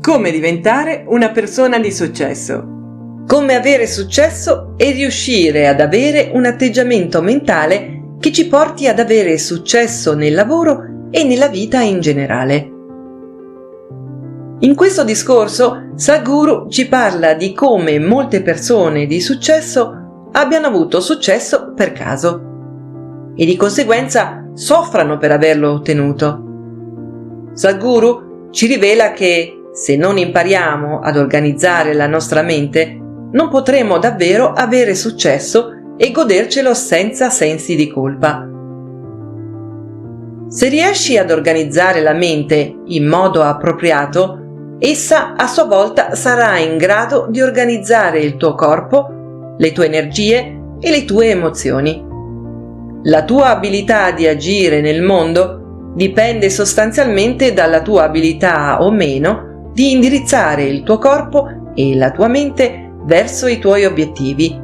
Come diventare una persona di successo. Come avere successo e riuscire ad avere un atteggiamento mentale che ci porti ad avere successo nel lavoro e nella vita in generale. In questo discorso, Sadhguru ci parla di come molte persone di successo abbiano avuto successo per caso e di conseguenza soffrano per averlo ottenuto. Sadhguru ci rivela che se non impariamo ad organizzare la nostra mente, non potremo davvero avere successo e godercelo senza sensi di colpa. Se riesci ad organizzare la mente in modo appropriato, essa a sua volta sarà in grado di organizzare il tuo corpo, le tue energie e le tue emozioni. La tua abilità di agire nel mondo dipende sostanzialmente dalla tua abilità o meno di indirizzare il tuo corpo e la tua mente verso i tuoi obiettivi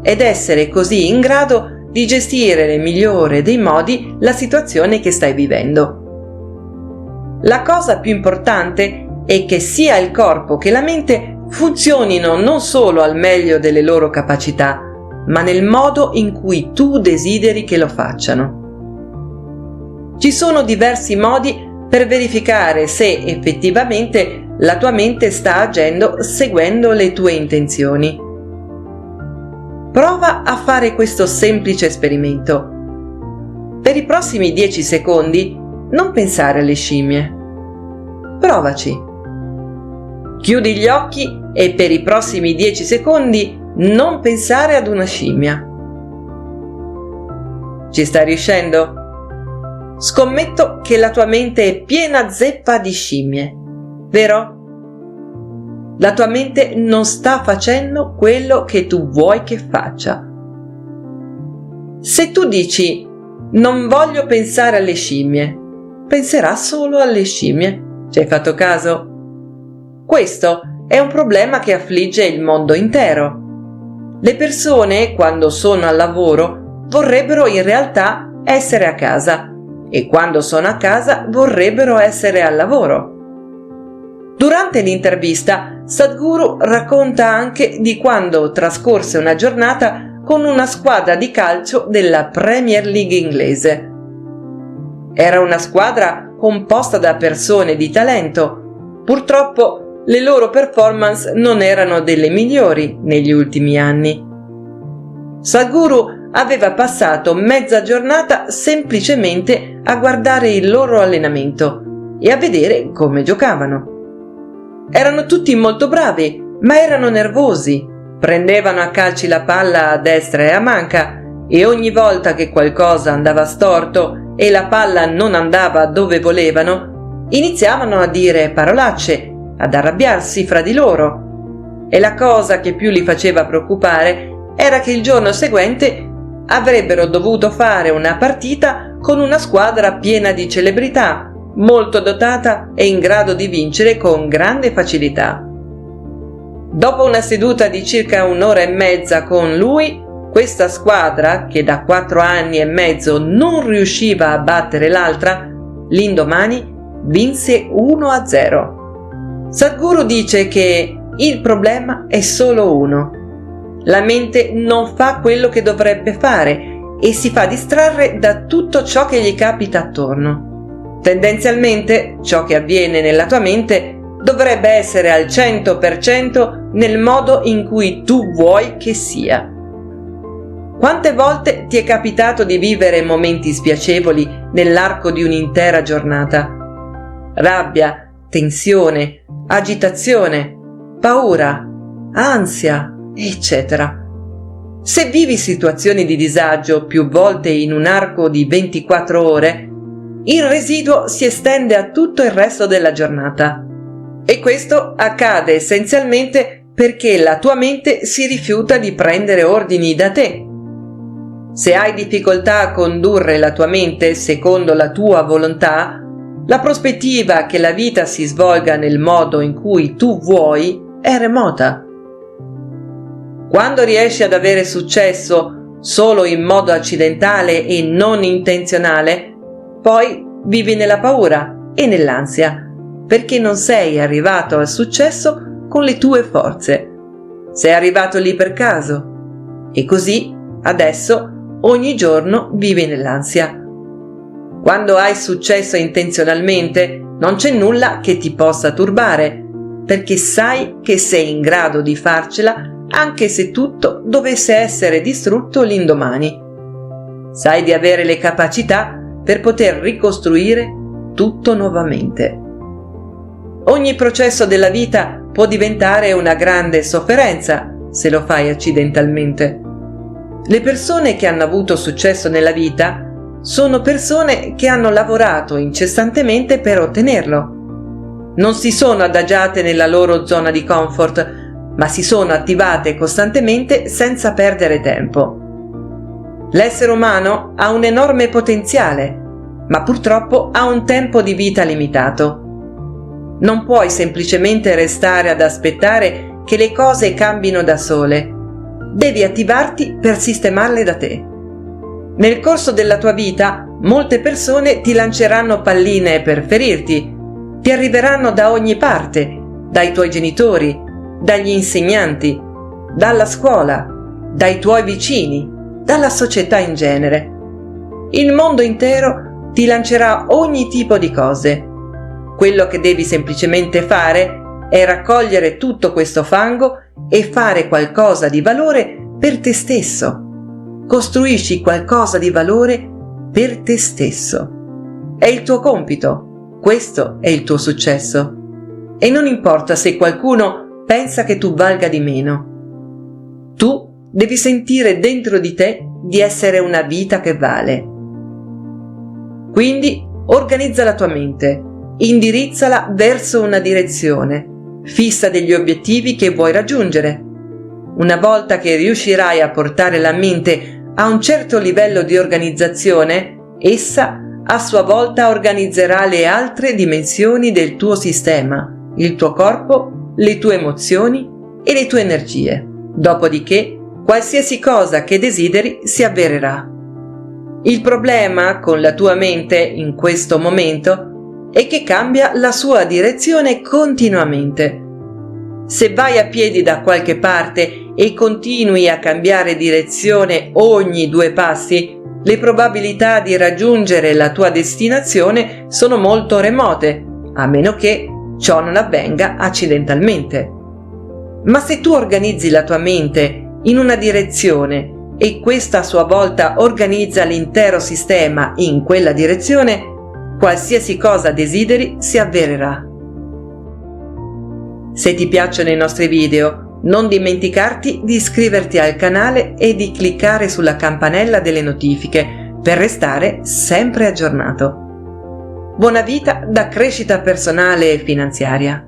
ed essere così in grado di gestire nel migliore dei modi la situazione che stai vivendo. La cosa più importante è che sia il corpo che la mente funzionino non solo al meglio delle loro capacità, ma nel modo in cui tu desideri che lo facciano. Ci sono diversi modi per verificare se effettivamente la tua mente sta agendo seguendo le tue intenzioni. Prova a fare questo semplice esperimento. Per i prossimi 10 secondi non pensare alle scimmie. Provaci. Chiudi gli occhi e per i prossimi 10 secondi non pensare ad una scimmia. Ci stai riuscendo? Scommetto che la tua mente è piena zeppa di scimmie, vero? La tua mente non sta facendo quello che tu vuoi che faccia. Se tu dici non voglio pensare alle scimmie, penserà solo alle scimmie. Ci hai fatto caso? Questo è un problema che affligge il mondo intero. Le persone, quando sono al lavoro, vorrebbero in realtà essere a casa e quando sono a casa vorrebbero essere al lavoro. Durante l'intervista, Sadhguru racconta anche di quando trascorse una giornata con una squadra di calcio della Premier League inglese. Era una squadra composta da persone di talento. Purtroppo le loro performance non erano delle migliori negli ultimi anni. Sadhguru aveva passato mezza giornata semplicemente a guardare il loro allenamento e a vedere come giocavano. Erano tutti molto bravi, ma erano nervosi, prendevano a calci la palla a destra e a manca e ogni volta che qualcosa andava storto e la palla non andava dove volevano, iniziavano a dire parolacce, ad arrabbiarsi fra di loro. E la cosa che più li faceva preoccupare era che il giorno seguente avrebbero dovuto fare una partita con una squadra piena di celebrità, molto dotata e in grado di vincere con grande facilità. Dopo una seduta di circa un'ora e mezza con lui, questa squadra, che da 4 anni e mezzo non riusciva a battere l'altra, l'indomani vinse 1-0. Sadhguru dice che il problema è solo uno. La mente non fa quello che dovrebbe fare e si fa distrarre da tutto ciò che gli capita attorno. Tendenzialmente, ciò che avviene nella tua mente dovrebbe essere al 100% nel modo in cui tu vuoi che sia. Quante volte ti è capitato di vivere momenti spiacevoli nell'arco di un'intera giornata? Rabbia, tensione, agitazione, paura, ansia, eccetera. Se vivi situazioni di disagio più volte in un arco di 24 ore, il residuo si estende a tutto il resto della giornata. E questo accade essenzialmente perché la tua mente si rifiuta di prendere ordini da te. Se hai difficoltà a condurre la tua mente secondo la tua volontà, la prospettiva che la vita si svolga nel modo in cui tu vuoi è remota. Quando riesci ad avere successo solo in modo accidentale e non intenzionale, poi vivi nella paura e nell'ansia, perché non sei arrivato al successo con le tue forze. Sei arrivato lì per caso. E così, adesso, ogni giorno vivi nell'ansia. Quando hai successo intenzionalmente, non c'è nulla che ti possa turbare, perché sai che sei in grado di farcela anche se tutto dovesse essere distrutto l'indomani. Sai di avere le capacità per poter ricostruire tutto nuovamente. Ogni processo della vita può diventare una grande sofferenza se lo fai accidentalmente. Le persone che hanno avuto successo nella vita sono persone che hanno lavorato incessantemente per ottenerlo. Non si sono adagiate nella loro zona di comfort, ma si sono attivate costantemente senza perdere tempo. L'essere umano ha un enorme potenziale, ma purtroppo ha un tempo di vita limitato. Non puoi semplicemente restare ad aspettare che le cose cambino da sole. Devi attivarti per sistemarle da te. Nel corso della tua vita, molte persone ti lanceranno palline per ferirti, ti arriveranno da ogni parte, dai tuoi genitori, dagli insegnanti, dalla scuola, dai tuoi vicini, dalla società in genere. Il mondo intero ti lancerà ogni tipo di cose. Quello che devi semplicemente fare è raccogliere tutto questo fango e fare qualcosa di valore per te stesso. Costruisci qualcosa di valore per te stesso. È il tuo compito, questo è il tuo successo. E non importa se qualcuno pensa che tu valga di meno. Tu devi sentire dentro di te di essere una vita che vale. Quindi organizza la tua mente, indirizzala verso una direzione, fissa degli obiettivi che vuoi raggiungere. Una volta che riuscirai a portare la mente a un certo livello di organizzazione, essa a sua volta organizzerà le altre dimensioni del tuo sistema, il tuo corpo, le tue emozioni e le tue energie. Dopodiché, qualsiasi cosa che desideri si avvererà. Il problema con la tua mente in questo momento è che cambia la sua direzione continuamente. Se vai a piedi da qualche parte e continui a cambiare direzione ogni 2 passi, le probabilità di raggiungere la tua destinazione sono molto remote, a meno che ciò non avvenga accidentalmente. Ma se tu organizzi la tua mente in una direzione e questa a sua volta organizza l'intero sistema in quella direzione, qualsiasi cosa desideri si avvererà. Se ti piacciono i nostri video, non dimenticarti di iscriverti al canale e di cliccare sulla campanella delle notifiche per restare sempre aggiornato. Buona vita da Crescita Personale e Finanziaria.